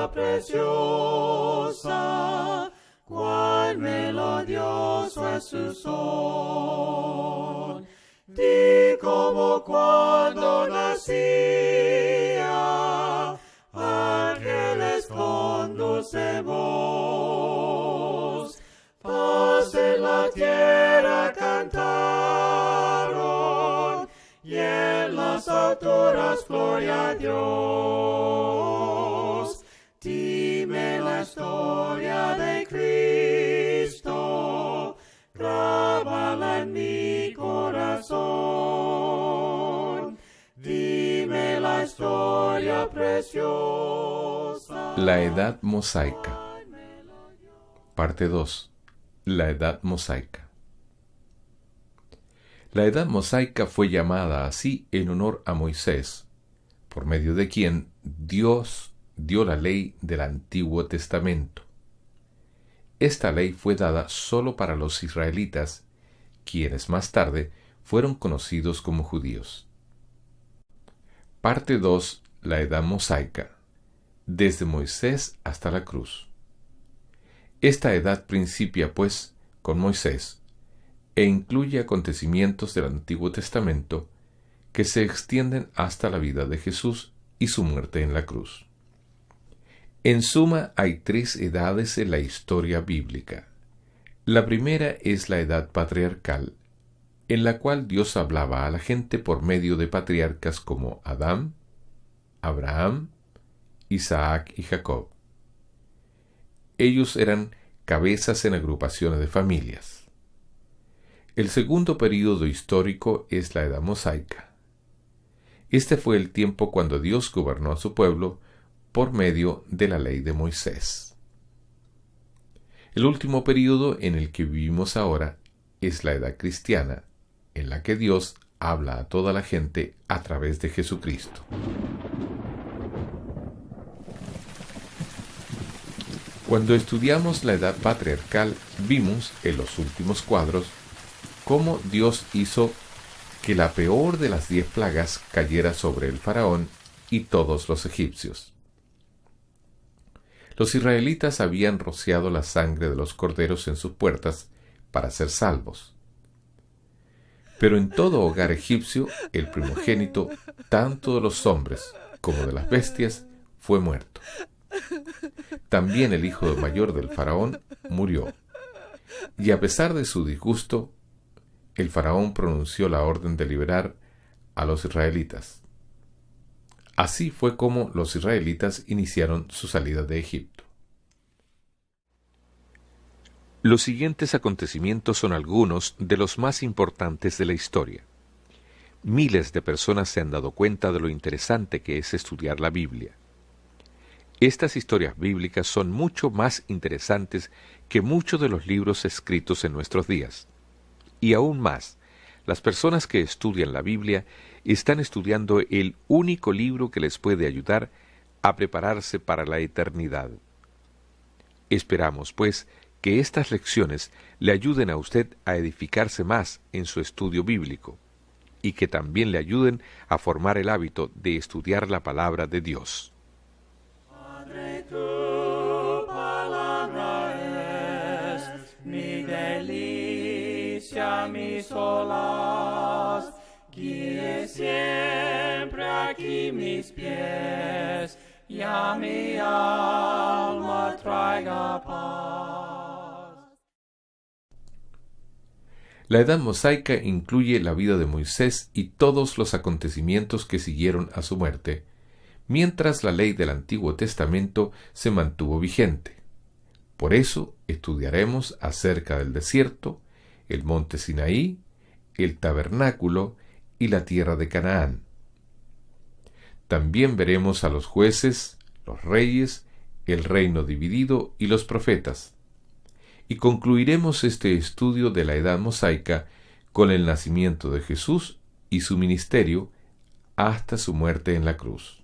historia preciosa, cuán melodioso es su son. Di como cuando nacía, ángeles con dulce voz, paz en la tierra cantaron, y en las alturas gloria a Dios. Dime la historia de Cristo, grábala en mi corazón. Dime la historia preciosa. La Edad Mosaica. Parte 2. La Edad Mosaica. La Edad Mosaica fue llamada así en honor a Moisés, por medio de quien Dios dio la ley del Antiguo Testamento. Esta ley fue dada solo para los israelitas, quienes más tarde fueron conocidos como judíos. Parte 2. La Edad Mosaica. Desde Moisés hasta la cruz. Esta edad principia, pues, con Moisés, e incluye acontecimientos del Antiguo Testamento que se extienden hasta la vida de Jesús y su muerte en la cruz. En suma, hay 3 edades en la historia bíblica. La primera es la edad patriarcal, en la cual Dios hablaba a la gente por medio de patriarcas como Adán, Abraham, Isaac y Jacob. Ellos eran cabezas en agrupaciones de familias. El segundo período histórico es la Edad Mosaica. Este fue el tiempo cuando Dios gobernó a su pueblo por medio de la ley de Moisés. El último período en el que vivimos ahora es la Edad Cristiana, en la que Dios habla a toda la gente a través de Jesucristo. Cuando estudiamos la edad patriarcal, vimos en los últimos cuadros cómo Dios hizo que la peor de las 10 plagas cayera sobre el faraón y todos los egipcios. Los israelitas habían rociado la sangre de los corderos en sus puertas para ser salvos. Pero en todo hogar egipcio, el primogénito, tanto de los hombres como de las bestias, fue muerto. También el hijo mayor del faraón murió. Y a pesar de su disgusto, el faraón pronunció la orden de liberar a los israelitas. Así fue como los israelitas iniciaron su salida de Egipto. Los siguientes acontecimientos son algunos de los más importantes de la historia. Miles de personas se han dado cuenta de lo interesante que es estudiar la Biblia. Estas historias bíblicas son mucho más interesantes que muchos de los libros escritos en nuestros días. Y aún más, las personas que estudian la Biblia están estudiando el único libro que les puede ayudar a prepararse para la eternidad. Esperamos, pues, que estas lecciones le ayuden a usted a edificarse más en su estudio bíblico y que también le ayuden a formar el hábito de estudiar la palabra de Dios. Padre, tu palabra es mi delicia, mi solaz, guíe siempre aquí mis pies y a mi alma traiga paz. La Edad Mosaica incluye la vida de Moisés y todos los acontecimientos que siguieron a su muerte, mientras la ley del Antiguo Testamento se mantuvo vigente. Por eso estudiaremos acerca del desierto, el monte Sinaí, el tabernáculo y la tierra de Canaán. También veremos a los jueces, los reyes, el reino dividido y los profetas. Y concluiremos este estudio de la Edad Mosaica con el nacimiento de Jesús y su ministerio hasta su muerte en la cruz.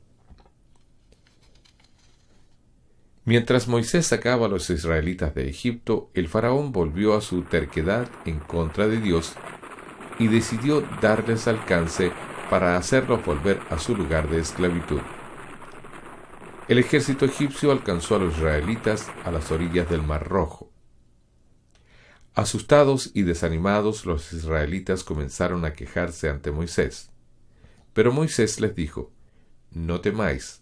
Mientras Moisés sacaba a los israelitas de Egipto, el faraón volvió a su terquedad en contra de Dios y decidió darles alcance para hacerlos volver a su lugar de esclavitud. El ejército egipcio alcanzó a los israelitas a las orillas del Mar Rojo. Asustados y desanimados, los israelitas comenzaron a quejarse ante Moisés. Pero Moisés les dijo: «No temáis,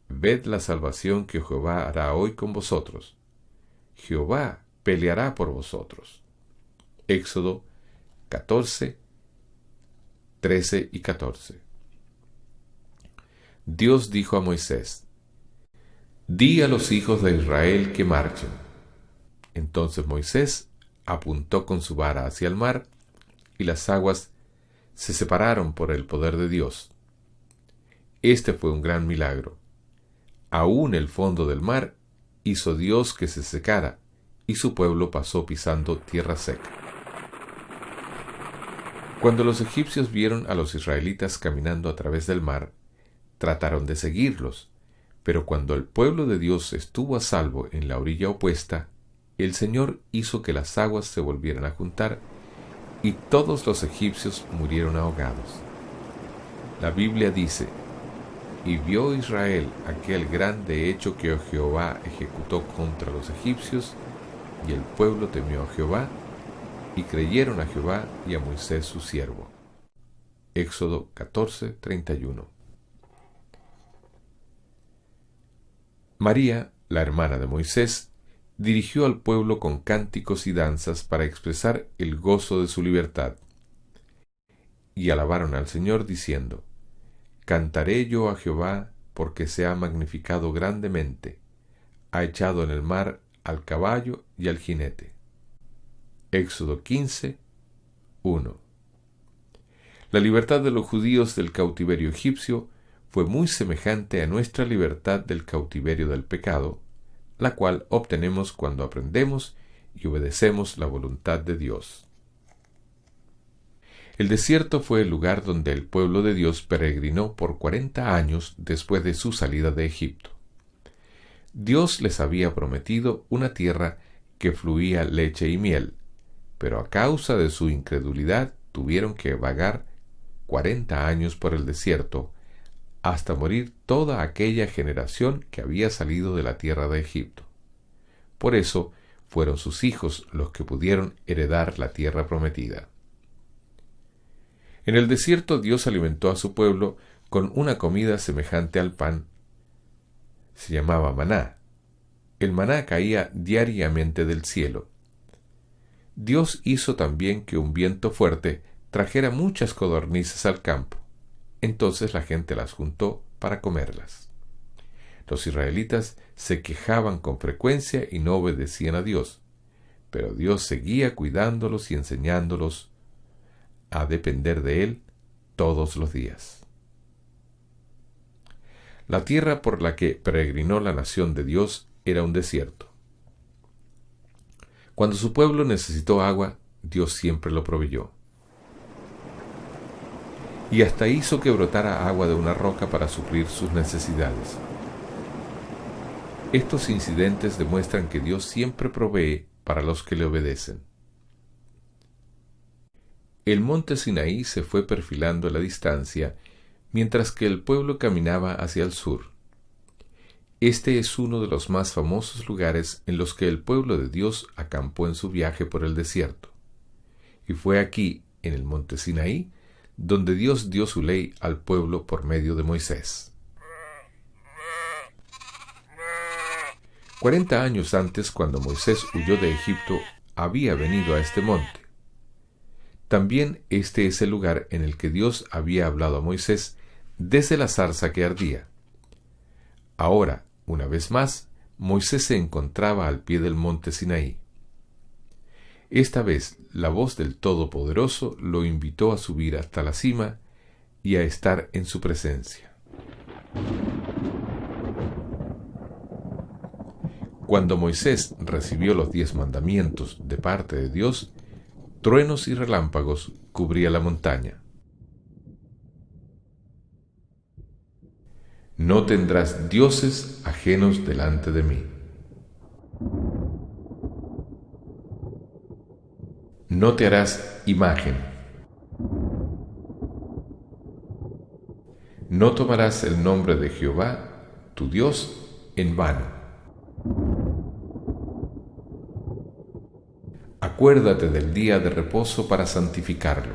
ved la salvación que Jehová hará hoy con vosotros. Jehová peleará por vosotros». Éxodo 14, 13 y 14. Dios dijo a Moisés: «Di a los hijos de Israel que marchen». Entonces Moisés apuntó con su vara hacia el mar, y las aguas se separaron por el poder de Dios. Este fue un gran milagro. Aún el fondo del mar hizo Dios que se secara, y su pueblo pasó pisando tierra seca. Cuando los egipcios vieron a los israelitas caminando a través del mar, trataron de seguirlos, pero cuando el pueblo de Dios estuvo a salvo en la orilla opuesta, el Señor hizo que las aguas se volvieran a juntar, y todos los egipcios murieron ahogados. La Biblia dice: «Y vio Israel aquel grande hecho que Jehová ejecutó contra los egipcios, y el pueblo temió a Jehová, y creyeron a Jehová y a Moisés su siervo». Éxodo 14, 31. María, la hermana de Moisés, dirigió al pueblo con cánticos y danzas para expresar el gozo de su libertad. Y alabaron al Señor diciendo: «Cantaré yo a Jehová, porque se ha magnificado grandemente, ha echado en el mar al caballo y al jinete». Éxodo 15, 1. La libertad de los judíos del cautiverio egipcio fue muy semejante a nuestra libertad del cautiverio del pecado, la cual obtenemos cuando aprendemos y obedecemos la voluntad de Dios. El desierto fue el lugar donde el pueblo de Dios peregrinó por 40 años después de su salida de Egipto. Dios les había prometido una tierra que fluía leche y miel, pero a causa de su incredulidad tuvieron que vagar 40 años por el desierto, hasta morir toda aquella generación que había salido de la tierra de Egipto. Por eso fueron sus hijos los que pudieron heredar la tierra prometida. En el desierto Dios alimentó a su pueblo con una comida semejante al pan. Se llamaba maná. El maná caía diariamente del cielo. Dios hizo también que un viento fuerte trajera muchas codornices al campo. Entonces la gente las juntó para comerlas. Los israelitas se quejaban con frecuencia y no obedecían a Dios, pero Dios seguía cuidándolos y enseñándolos a depender de Él todos los días. La tierra por la que peregrinó la nación de Dios era un desierto. Cuando su pueblo necesitó agua, Dios siempre lo proveyó. Y hasta hizo que brotara agua de una roca para suplir sus necesidades. Estos incidentes demuestran que Dios siempre provee para los que le obedecen. El monte Sinaí se fue perfilando a la distancia, mientras que el pueblo caminaba hacia el sur. Este es uno de los más famosos lugares en los que el pueblo de Dios acampó en su viaje por el desierto. Y fue aquí, en el monte Sinaí, donde Dios dio su ley al pueblo por medio de Moisés. 40 años antes, cuando Moisés huyó de Egipto, había venido a este monte. También este es el lugar en el que Dios había hablado a Moisés desde la zarza que ardía. Ahora, una vez más, Moisés se encontraba al pie del monte Sinaí. Esta vez, la voz del Todopoderoso lo invitó a subir hasta la cima y a estar en su presencia. Cuando Moisés recibió los 10 mandamientos de parte de Dios, truenos y relámpagos cubrían la montaña. No tendrás dioses ajenos delante de mí. No te harás imagen. No tomarás el nombre de Jehová, tu Dios, en vano. Acuérdate del día de reposo para santificarlo.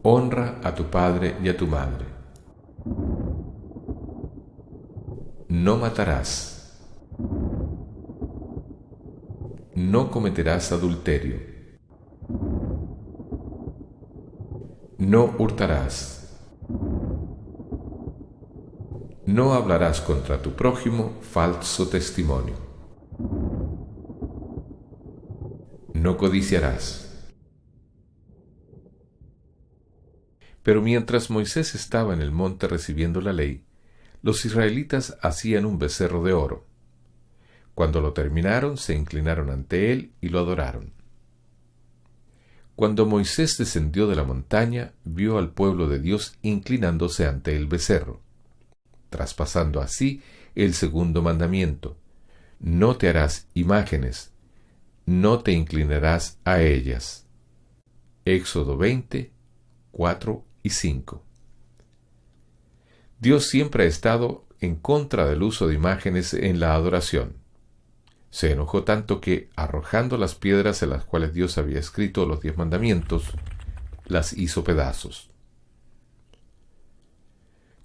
Honra a tu padre y a tu madre. No matarás. No cometerás adulterio. No hurtarás. No hablarás contra tu prójimo falso testimonio. No codiciarás. Pero mientras Moisés estaba en el monte recibiendo la ley, los israelitas hacían un becerro de oro. Cuando lo terminaron, se inclinaron ante él y lo adoraron. Cuando Moisés descendió de la montaña, vio al pueblo de Dios inclinándose ante el becerro, traspasando así el segundo mandamiento: no te harás imágenes, no te inclinarás a ellas. Éxodo 20, 4 y 5. Dios siempre ha estado en contra del uso de imágenes en la adoración. Se enojó tanto que, arrojando las piedras en las cuales Dios había escrito los 10 mandamientos, las hizo pedazos.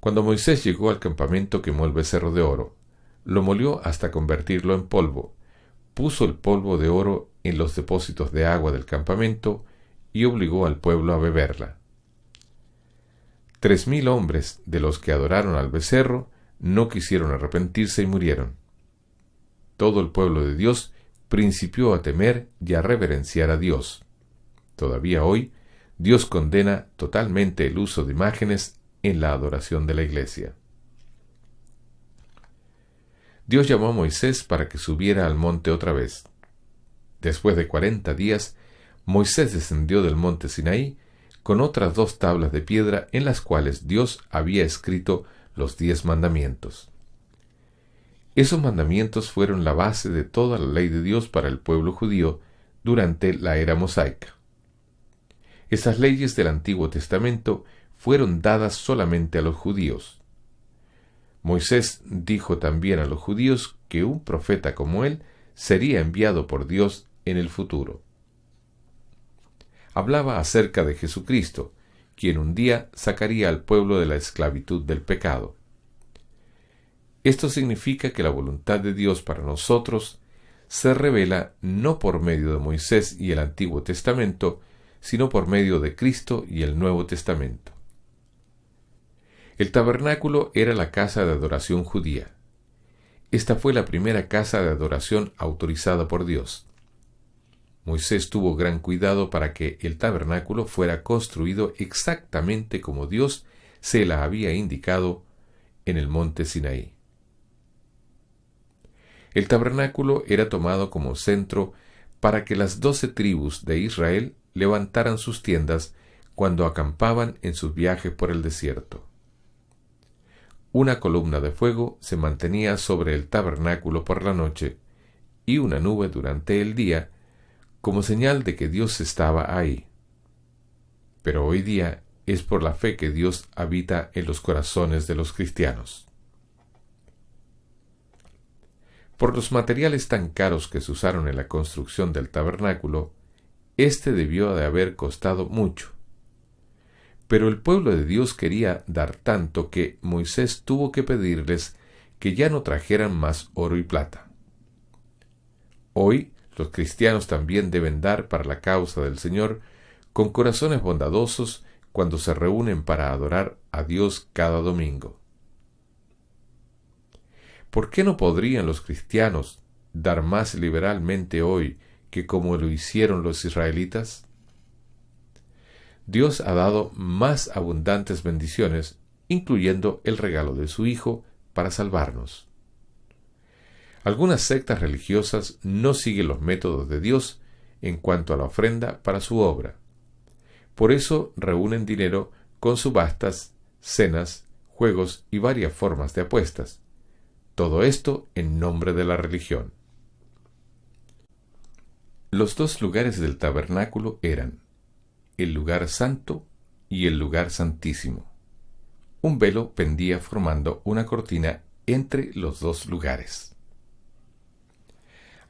Cuando Moisés llegó al campamento, quemó el becerro de oro, lo molió hasta convertirlo en polvo, puso el polvo de oro en los depósitos de agua del campamento y obligó al pueblo a beberla. 3,000 hombres de los que adoraron al becerro no quisieron arrepentirse y murieron. Todo el pueblo de Dios principió a temer y a reverenciar a Dios. Todavía hoy, Dios condena totalmente el uso de imágenes en la adoración de la Iglesia. Dios llamó a Moisés para que subiera al monte otra vez. Después de 40 días, Moisés descendió del monte Sinaí con otras 2 tablas de piedra en las cuales Dios había escrito los 10 mandamientos. Esos mandamientos fueron la base de toda la ley de Dios para el pueblo judío durante la era mosaica. Esas leyes del Antiguo Testamento fueron dadas solamente a los judíos. Moisés dijo también a los judíos que un profeta como él sería enviado por Dios en el futuro. Hablaba acerca de Jesucristo, quien un día sacaría al pueblo de la esclavitud del pecado. Esto significa que la voluntad de Dios para nosotros se revela no por medio de Moisés y el Antiguo Testamento, sino por medio de Cristo y el Nuevo Testamento. El tabernáculo era la casa de adoración judía. Esta fue la primera casa de adoración autorizada por Dios. Moisés tuvo gran cuidado para que el tabernáculo fuera construido exactamente como Dios se la había indicado en el monte Sinaí. El tabernáculo era tomado como centro para que las 12 tribus de Israel levantaran sus tiendas cuando acampaban en sus viajes por el desierto. Una columna de fuego se mantenía sobre el tabernáculo por la noche y una nube durante el día, como señal de que Dios estaba ahí. Pero hoy día es por la fe que Dios habita en los corazones de los cristianos. Por los materiales tan caros que se usaron en la construcción del tabernáculo, este debió de haber costado mucho. Pero el pueblo de Dios quería dar tanto que Moisés tuvo que pedirles que ya no trajeran más oro y plata. Hoy, los cristianos también deben dar para la causa del Señor con corazones bondadosos cuando se reúnen para adorar a Dios cada domingo. ¿Por qué no podrían los cristianos dar más liberalmente hoy que como lo hicieron los israelitas? Dios ha dado más abundantes bendiciones, incluyendo el regalo de su Hijo para salvarnos. Algunas sectas religiosas no siguen los métodos de Dios en cuanto a la ofrenda para su obra. Por eso reúnen dinero con subastas, cenas, juegos y varias formas de apuestas. Todo esto en nombre de la religión. Los 2 lugares del tabernáculo eran el lugar santo y el lugar santísimo. un velo pendía formando una cortina entre los dos lugares.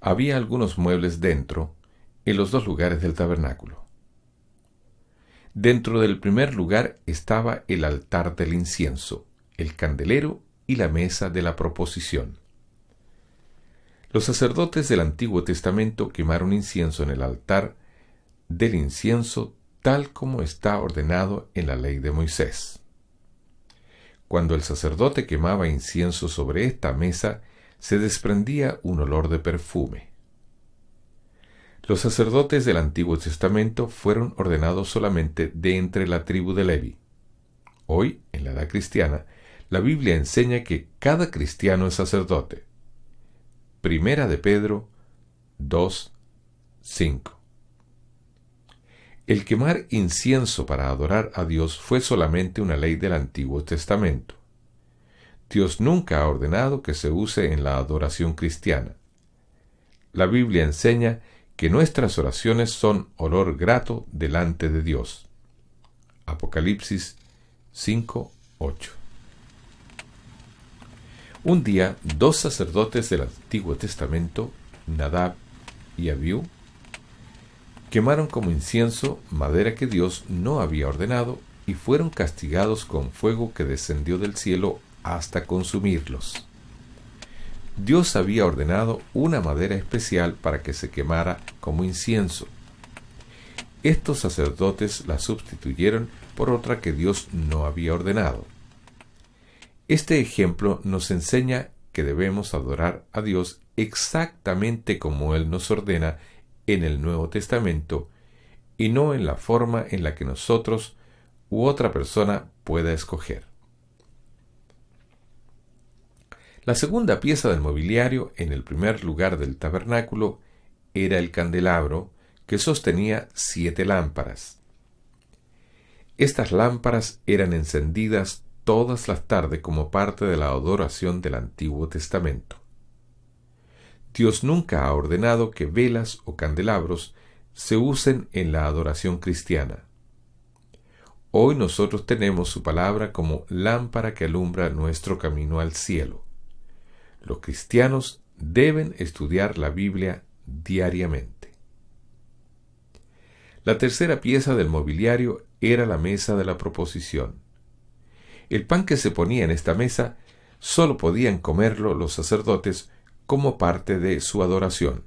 Había algunos muebles dentro, en los dos lugares del tabernáculo. Dentro del primer lugar estaba el altar del incienso, el candelero y la mesa de la proposición. Los sacerdotes del Antiguo Testamento quemaron incienso en el altar del incienso tal como está ordenado en la ley de Moisés. Cuando el sacerdote quemaba incienso sobre esta mesa, se desprendía un olor de perfume. Los sacerdotes del Antiguo Testamento fueron ordenados solamente de entre la tribu de Levi. Hoy, en la edad cristiana, la Biblia enseña que cada cristiano es sacerdote. Primera de Pedro 2:5. El quemar incienso para adorar a Dios fue solamente una ley del Antiguo Testamento. Dios nunca ha ordenado que se use en la adoración cristiana. La Biblia enseña que nuestras oraciones son olor grato delante de Dios. Apocalipsis 5:8. Un día, dos sacerdotes del Antiguo Testamento, Nadab y Abiú, quemaron como incienso madera que Dios no había ordenado y fueron castigados con fuego que descendió del cielo hasta consumirlos. Dios había ordenado una madera especial para que se quemara como incienso. Estos sacerdotes la sustituyeron por otra que Dios no había ordenado. Este ejemplo nos enseña que debemos adorar a Dios exactamente como Él nos ordena en el Nuevo Testamento y no en la forma en la que nosotros u otra persona pueda escoger. La segunda pieza del mobiliario en el primer lugar del tabernáculo era el candelabro que sostenía 7 lámparas. Estas lámparas eran encendidas todas las tardes como parte de la adoración del Antiguo Testamento. Dios nunca ha ordenado que velas o candelabros se usen en la adoración cristiana. Hoy nosotros tenemos su palabra como lámpara que alumbra nuestro camino al cielo. Los cristianos deben estudiar la Biblia diariamente. La tercera pieza del mobiliario era la mesa de la proposición. El pan que se ponía en esta mesa solo podían comerlo los sacerdotes como parte de su adoración.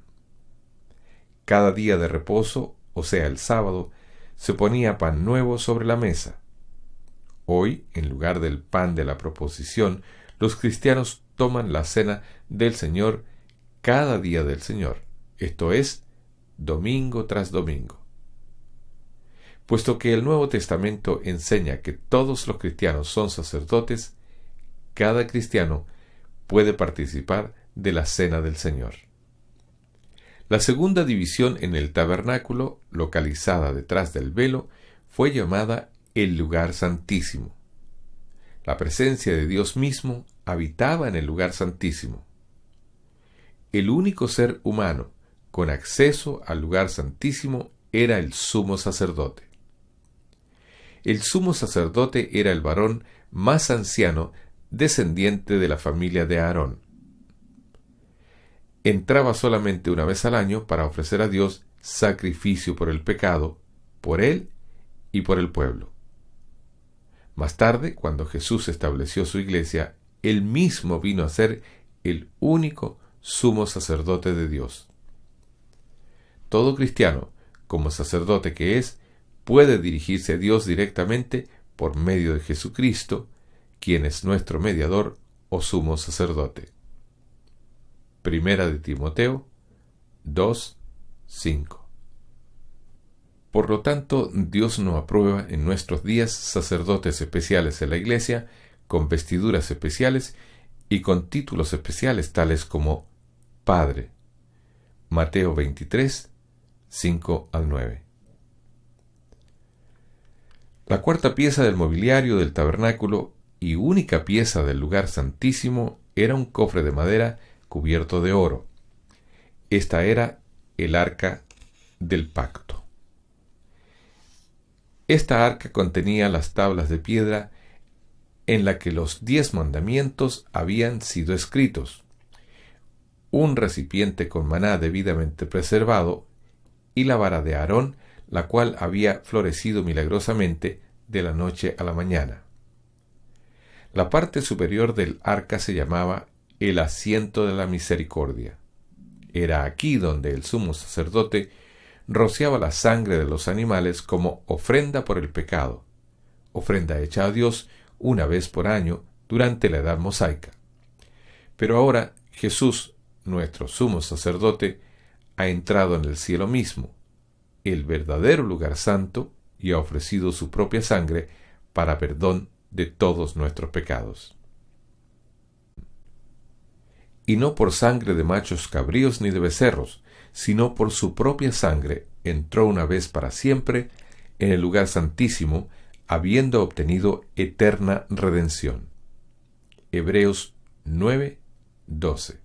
Cada día de reposo, o sea el sábado, se ponía pan nuevo sobre la mesa. Hoy, en lugar del pan de la proposición, los cristianos toman la cena del Señor cada día del Señor, esto es, domingo tras domingo. Puesto que el Nuevo Testamento enseña que todos los cristianos son sacerdotes, cada cristiano puede participar de la cena del Señor. La segunda división en el tabernáculo, localizada detrás del velo, fue llamada el lugar santísimo. La presencia de Dios mismo habitaba en el lugar santísimo. El único ser humano con acceso al lugar santísimo era el sumo sacerdote. El sumo sacerdote era el varón más anciano descendiente de la familia de Aarón. Entraba solamente una vez al año para ofrecer a Dios sacrificio por el pecado, por él y por el pueblo. Más tarde, cuando Jesús estableció su iglesia, él mismo vino a ser el único sumo sacerdote de Dios. Todo cristiano, como sacerdote que es, puede dirigirse a Dios directamente por medio de Jesucristo, quien es nuestro mediador o sumo sacerdote. Primera de Timoteo 2:5. Por lo tanto, Dios no aprueba en nuestros días sacerdotes especiales en la iglesia, con vestiduras especiales y con títulos especiales tales como Padre. Mateo 23:5-9. La cuarta pieza del mobiliario del tabernáculo y única pieza del lugar santísimo era un cofre de madera cubierto de oro. Esta era el arca del pacto. Esta arca contenía las tablas de piedra en la que los 10 mandamientos habían sido escritos, un recipiente con maná debidamente preservado y la vara de Aarón, la cual había florecido milagrosamente de la noche a la mañana. La parte superior del arca se llamaba el asiento de la misericordia. Era aquí donde el sumo sacerdote rociaba la sangre de los animales como ofrenda por el pecado, ofrenda hecha a Dios una vez por año durante la edad mosaica. Pero ahora Jesús, nuestro sumo sacerdote, ha entrado en el cielo mismo, el verdadero lugar santo, y ha ofrecido su propia sangre para perdón de todos nuestros pecados. Y no por sangre de machos cabríos ni de becerros, sino por su propia sangre entró una vez para siempre en el lugar santísimo, habiendo obtenido eterna redención. Hebreos 9:12.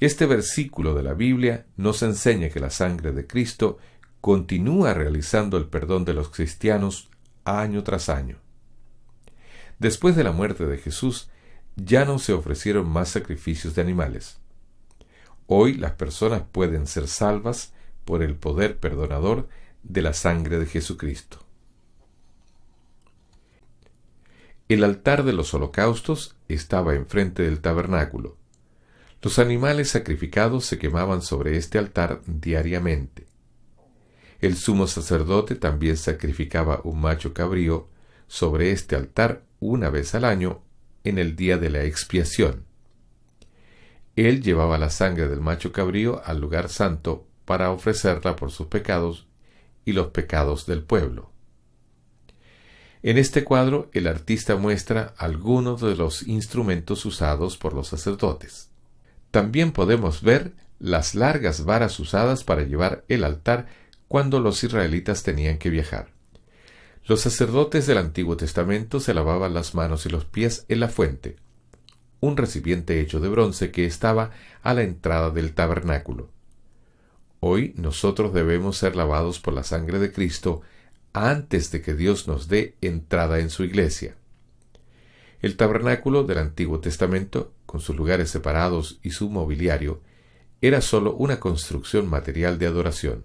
Este versículo de la Biblia nos enseña que la sangre de Cristo continúa realizando el perdón de los cristianos año tras año. Después de la muerte de Jesús, ya no se ofrecieron más sacrificios de animales. Hoy las personas pueden ser salvas por el poder perdonador de la sangre de Jesucristo. El altar de los holocaustos estaba enfrente del tabernáculo. Los animales sacrificados se quemaban sobre este altar diariamente. El sumo sacerdote también sacrificaba un macho cabrío sobre este altar una vez al año en el día de la expiación. Él llevaba la sangre del macho cabrío al lugar santo para ofrecerla por sus pecados y los pecados del pueblo. En este cuadro, el artista muestra algunos de los instrumentos usados por los sacerdotes. También podemos ver las largas varas usadas para llevar el altar cuando los israelitas tenían que viajar. Los sacerdotes del Antiguo Testamento se lavaban las manos y los pies en la fuente, un recipiente hecho de bronce que estaba a la entrada del tabernáculo. Hoy nosotros debemos ser lavados por la sangre de Cristo antes de que Dios nos dé entrada en su iglesia. El tabernáculo del Antiguo Testamento, con sus lugares separados y su mobiliario, era sólo una construcción material de adoración.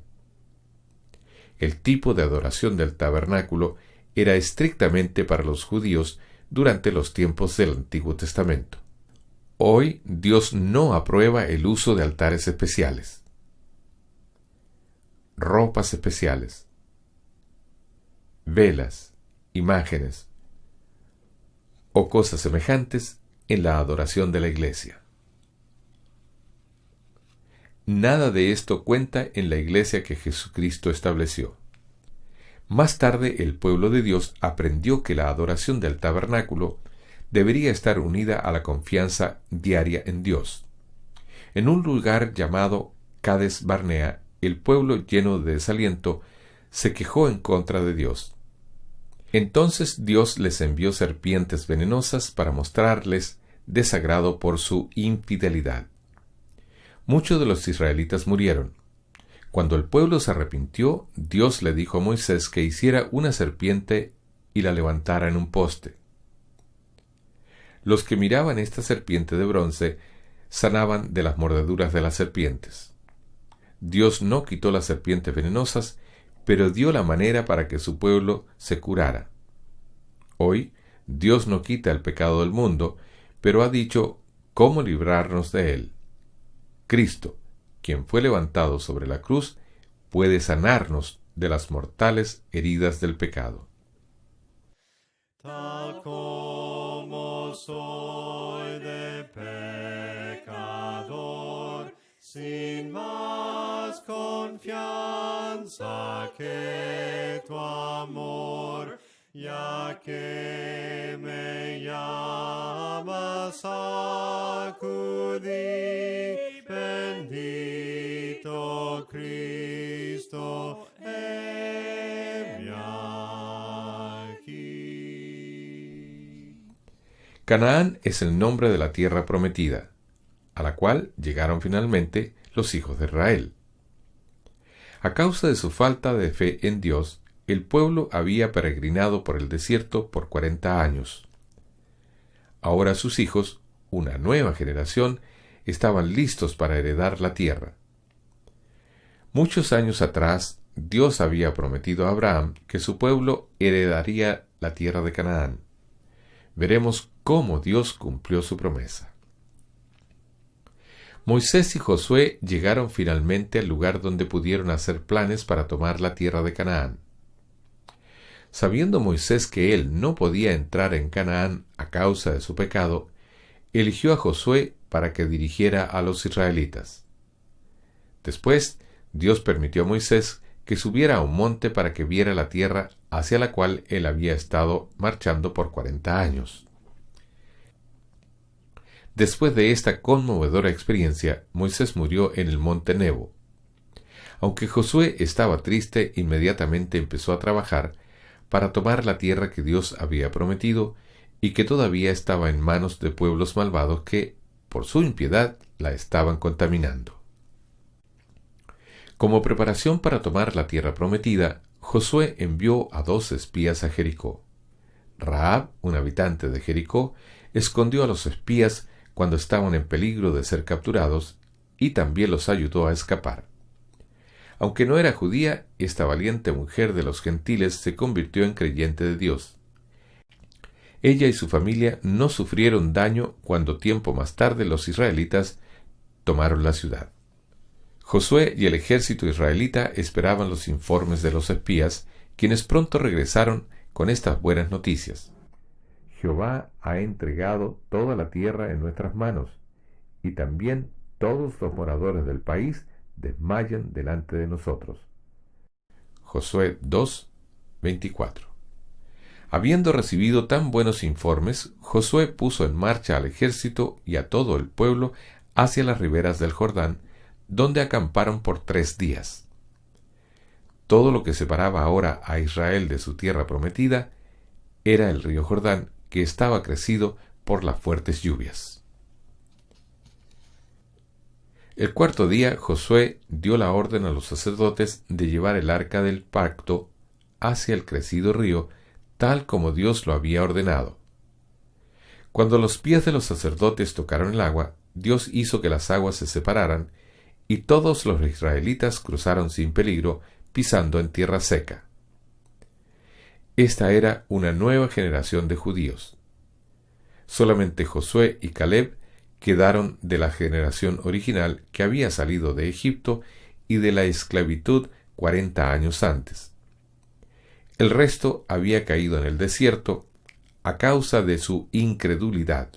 El tipo de adoración del tabernáculo era estrictamente para los judíos durante los tiempos del Antiguo Testamento. Hoy Dios no aprueba el uso de altares especiales, ropas especiales, velas, imágenes o cosas semejantes en la adoración de la iglesia. Nada de esto cuenta en la iglesia que Jesucristo estableció. Más tarde el pueblo de Dios aprendió que la adoración del tabernáculo debería estar unida a la confianza diaria en Dios. En un lugar llamado Cades Barnea, el pueblo lleno de desaliento se quejó en contra de Dios. Entonces Dios les envió serpientes venenosas para mostrarles desagrado por su infidelidad. Muchos de los israelitas murieron. Cuando el pueblo se arrepintió, Dios le dijo a Moisés que hiciera una serpiente y la levantara en un poste. Los que miraban esta serpiente de bronce sanaban de las mordeduras de las serpientes. Dios no quitó las serpientes venenosas, pero dio la manera para que su pueblo se curara. Hoy, Dios no quita el pecado del mundo, pero ha dicho cómo librarnos de él. Cristo, quien fue levantado sobre la cruz, puede sanarnos de las mortales heridas del pecado. Tal como soy de pecador, sin más confianza que tu amor, ya que me llamas a acudir, bendito Cristo, heme aquí. Canaán es el nombre de la tierra prometida, a la cual llegaron finalmente los hijos de Israel. A causa de su falta de fe en Dios, el pueblo había peregrinado por el desierto por 40 años. Ahora sus hijos, una nueva generación, estaban listos para heredar la tierra. Muchos años atrás, Dios había prometido a Abraham que su pueblo heredaría la tierra de Canaán. Veremos cómo Dios cumplió su promesa. Moisés y Josué llegaron finalmente al lugar donde pudieron hacer planes para tomar la tierra de Canaán. Sabiendo Moisés que él no podía entrar en Canaán a causa de su pecado, eligió a Josué para que dirigiera a los israelitas. Después, Dios permitió a Moisés que subiera a un monte para que viera la tierra hacia la cual él había estado marchando por 40 años. Después de esta conmovedora experiencia, Moisés murió en el monte Nebo. Aunque Josué estaba triste, inmediatamente empezó a trabajar para tomar la tierra que Dios había prometido y que todavía estaba en manos de pueblos malvados que, por su impiedad, la estaban contaminando. Como preparación para tomar la tierra prometida, Josué envió a 2 espías a Jericó. Rahab, un habitante de Jericó, escondió a los espías cuando estaban en peligro de ser capturados y también los ayudó a escapar. Aunque no era judía, esta valiente mujer de los gentiles se convirtió en creyente de Dios. Ella y su familia no sufrieron daño cuando tiempo más tarde los israelitas tomaron la ciudad. Josué y el ejército israelita esperaban los informes de los espías, quienes pronto regresaron con estas buenas noticias. Jehová ha entregado toda la tierra en nuestras manos, y también todos los moradores del país desmayan delante de nosotros. Josué 2, 24. Habiendo recibido tan buenos informes, Josué puso en marcha al ejército y a todo el pueblo hacia las riberas del Jordán, donde acamparon por 3 días. Todo lo que separaba ahora a Israel de su tierra prometida era el río Jordán, que estaba crecido por las fuertes lluvias. El 4º día, Josué dio la orden a los sacerdotes de llevar el arca del pacto hacia el crecido río, tal como Dios lo había ordenado. Cuando los pies de los sacerdotes tocaron el agua, Dios hizo que las aguas se separaran, y todos los israelitas cruzaron sin peligro, pisando en tierra seca. Esta era una nueva generación de judíos. Solamente Josué y Caleb quedaron de la generación original que había salido de Egipto y de la esclavitud 40 años antes. El resto había caído en el desierto a causa de su incredulidad.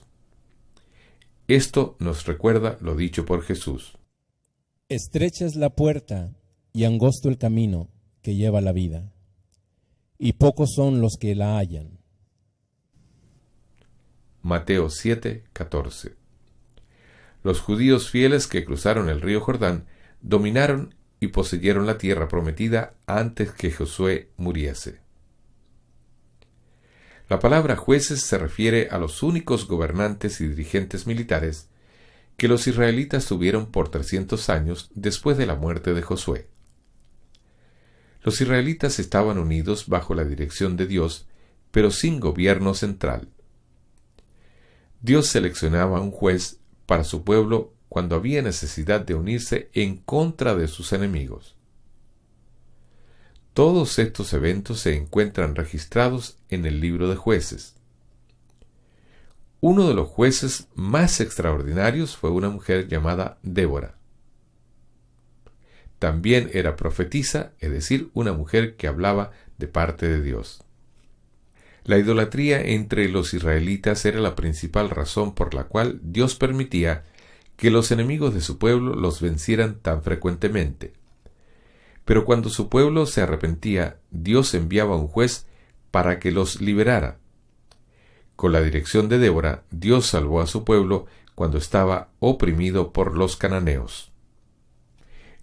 Esto nos recuerda lo dicho por Jesús. Estrecha es la puerta y angosto el camino que lleva a la vida, y pocos son los que la hallan. Mateo 7, 14. Los judíos fieles que cruzaron el río Jordán dominaron y poseyeron la tierra prometida antes que Josué muriese. La palabra jueces se refiere a los únicos gobernantes y dirigentes militares que los israelitas tuvieron por 300 años después de la muerte de Josué. Los israelitas estaban unidos bajo la dirección de Dios, pero sin gobierno central. Dios seleccionaba un juez para su pueblo cuando había necesidad de unirse en contra de sus enemigos. Todos estos eventos se encuentran registrados en el libro de Jueces. Uno de los jueces más extraordinarios fue una mujer llamada Débora. También era profetisa, es decir, una mujer que hablaba de parte de Dios. La idolatría entre los israelitas era la principal razón por la cual Dios permitía que los enemigos de su pueblo los vencieran tan frecuentemente. Pero cuando su pueblo se arrepentía, Dios enviaba un juez para que los liberara. Con la dirección de Débora, Dios salvó a su pueblo cuando estaba oprimido por los cananeos.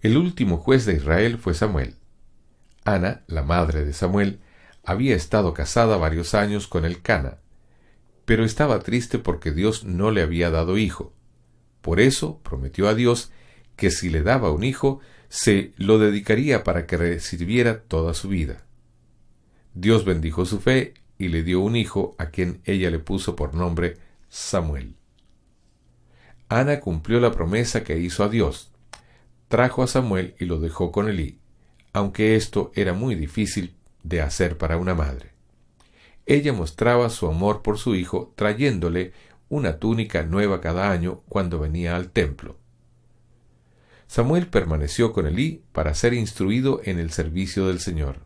El último juez de Israel fue Samuel. Ana, la madre de Samuel, había estado casada varios años con Elcana, pero estaba triste porque Dios no le había dado hijo. Por eso prometió a Dios que si le daba un hijo, se lo dedicaría para que sirviera toda su vida. Dios bendijo su fe y le dio un hijo a quien ella le puso por nombre Samuel. Ana cumplió la promesa que hizo a Dios. Trajo a Samuel y lo dejó con Elí, aunque esto era muy difícil de hacer para una madre. Ella mostraba su amor por su hijo trayéndole una túnica nueva cada año cuando venía al templo. Samuel permaneció con Elí para ser instruido en el servicio del Señor.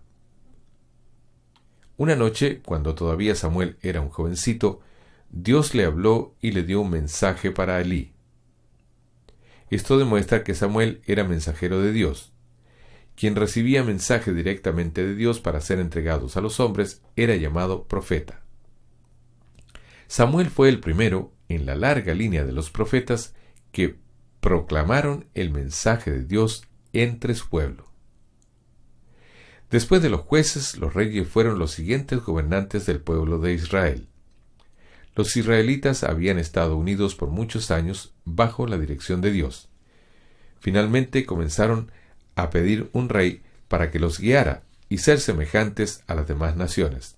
Una noche, cuando todavía Samuel era un jovencito, Dios le habló y le dio un mensaje para Elí. Esto demuestra que Samuel era mensajero de Dios. Quien recibía mensaje directamente de Dios para ser entregados a los hombres era llamado profeta. Samuel fue el primero en la larga línea de los profetas que proclamaron el mensaje de Dios entre su pueblo. Después de los jueces, los reyes fueron los siguientes gobernantes del pueblo de Israel. Los israelitas habían estado unidos por muchos años bajo la dirección de Dios. Finalmente comenzaron a pedir un rey para que los guiara y ser semejantes a las demás naciones.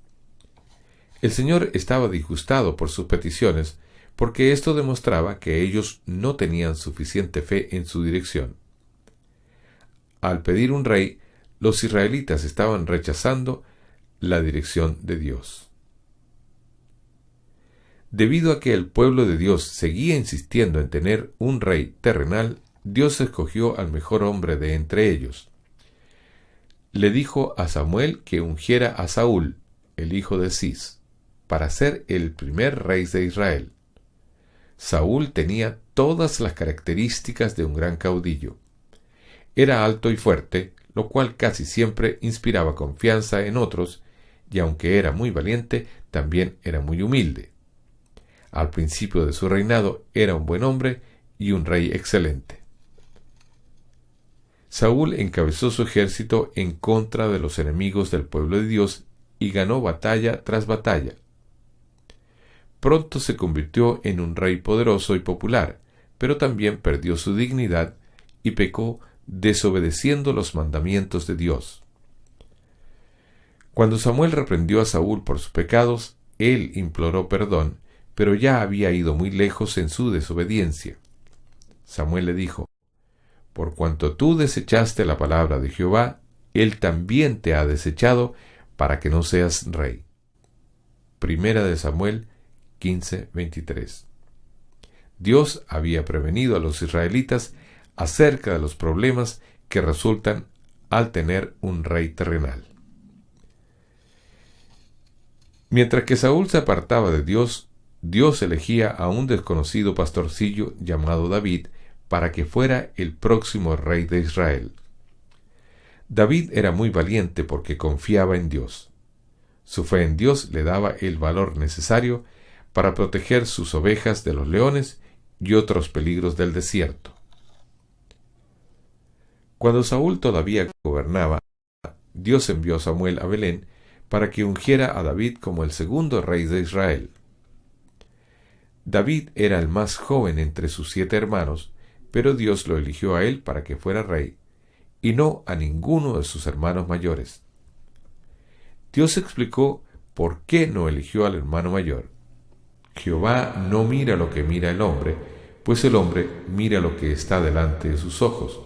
El Señor estaba disgustado por sus peticiones porque esto demostraba que ellos no tenían suficiente fe en su dirección. Al pedir un rey, los israelitas estaban rechazando la dirección de Dios. Debido a que el pueblo de Dios seguía insistiendo en tener un rey terrenal, Dios escogió al mejor hombre de entre ellos. Le dijo a Samuel que ungiera a Saúl, el hijo de Cis, para ser el primer rey de Israel. Saúl tenía todas las características de un gran caudillo. Era alto y fuerte, lo cual casi siempre inspiraba confianza en otros, y aunque era muy valiente, también era muy humilde. Al principio de su reinado era un buen hombre y un rey excelente. Saúl encabezó su ejército en contra de los enemigos del pueblo de Dios y ganó batalla tras batalla. Pronto se convirtió en un rey poderoso y popular, pero también perdió su dignidad y pecó desobedeciendo los mandamientos de Dios. Cuando Samuel reprendió a Saúl por sus pecados, él imploró perdón, pero ya había ido muy lejos en su desobediencia. Samuel le dijo: «Por cuanto tú desechaste la palabra de Jehová, él también te ha desechado para que no seas rey». Primera de Samuel 15:23. Dios había prevenido a los israelitas acerca de los problemas que resultan al tener un rey terrenal. Mientras que Saúl se apartaba de Dios, Dios elegía a un desconocido pastorcillo llamado David para que fuera el próximo rey de Israel. David era muy valiente porque confiaba en Dios. Su fe en Dios le daba el valor necesario para proteger sus ovejas de los leones y otros peligros del desierto. Cuando Saúl todavía gobernaba, Dios envió a Samuel a Belén para que ungiera a David como el segundo rey de Israel. David era el más joven entre sus 7 hermanos, pero Dios lo eligió a él para que fuera rey, y no a ninguno de sus hermanos mayores. Dios explicó por qué no eligió al hermano mayor. Jehová no mira lo que mira el hombre, pues el hombre mira lo que está delante de sus ojos,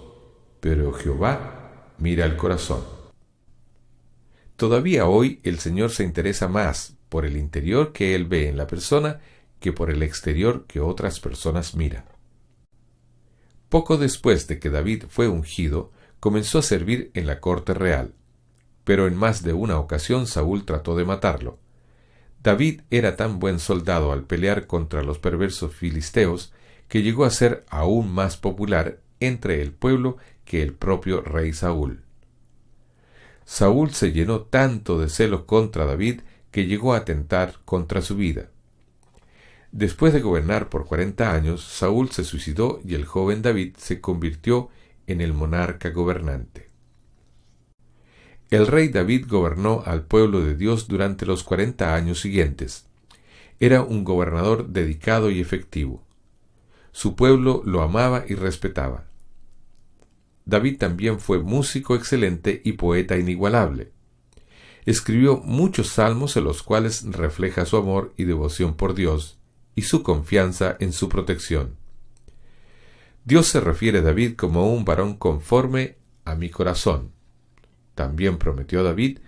pero Jehová mira el corazón. Todavía hoy el Señor se interesa más por el interior que Él ve en la persona que por el exterior que otras personas miran. Poco después de que David fue ungido, comenzó a servir en la corte real, pero en más de una ocasión Saúl trató de matarlo. David era tan buen soldado al pelear contra los perversos filisteos que llegó a ser aún más popular entre el pueblo que el propio rey Saúl. Saúl se llenó tanto de celos contra David que llegó a atentar contra su vida. Después de gobernar por 40 años, Saúl se suicidó y el joven David se convirtió en el monarca gobernante. El rey David gobernó al pueblo de Dios durante los 40 años siguientes. Era un gobernador dedicado y efectivo. Su pueblo lo amaba y respetaba. David también fue músico excelente y poeta inigualable. Escribió muchos salmos en los cuales refleja su amor y devoción por Dios y su confianza en su protección. Dios se refiere a David como un varón conforme a mi corazón. También prometió David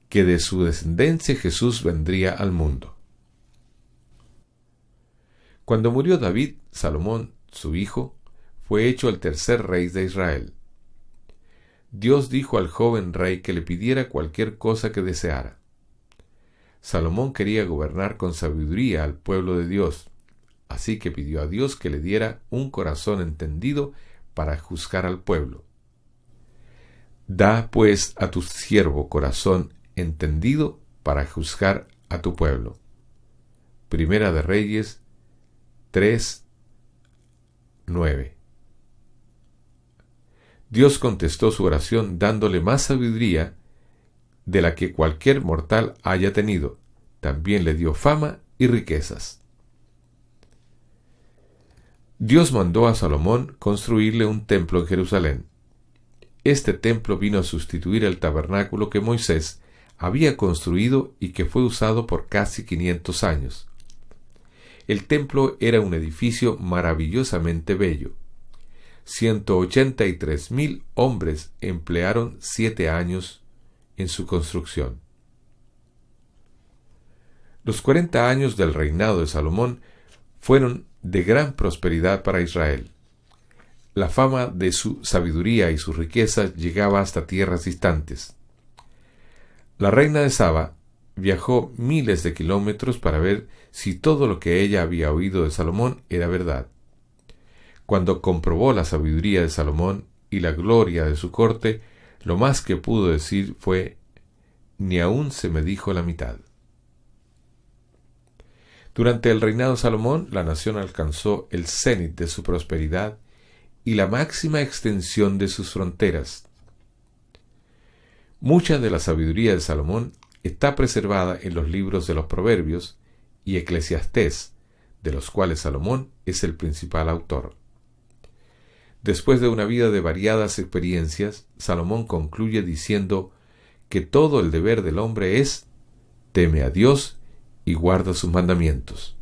que de su descendencia Jesús vendría al mundo. Cuando murió David, Salomón, su hijo, fue hecho el tercer rey de Israel. Dios dijo al joven rey que le pidiera cualquier cosa que deseara. Salomón quería gobernar con sabiduría al pueblo de Dios, así que pidió a Dios que le diera un corazón entendido para juzgar al pueblo. Da pues a tu siervo corazón entendido para juzgar a tu pueblo. Primera de Reyes 3:9. Dios contestó su oración dándole más sabiduría de la que cualquier mortal haya tenido. También le dio fama y riquezas. Dios mandó a Salomón construirle un templo en Jerusalén. Este templo vino a sustituir el tabernáculo que Moisés había construido y que fue usado por casi 500 años. El templo era un edificio maravillosamente bello. 183,000 hombres emplearon 7 años en su construcción. Los 40 años del reinado de Salomón fueron de gran prosperidad para Israel. La fama de su sabiduría y su riqueza llegaba hasta tierras distantes. La reina de Saba viajó miles de kilómetros para ver si todo lo que ella había oído de Salomón era verdad. Cuando comprobó la sabiduría de Salomón y la gloria de su corte, lo más que pudo decir fue: ni aún se me dijo la mitad. Durante el reinado de Salomón, la nación alcanzó el cenit de su prosperidad y la máxima extensión de sus fronteras. Mucha de la sabiduría de Salomón está preservada en los libros de los Proverbios y Eclesiastés, de los cuales Salomón es el principal autor. Después de una vida de variadas experiencias, Salomón concluye diciendo que todo el deber del hombre es: teme a Dios y guarda sus mandamientos.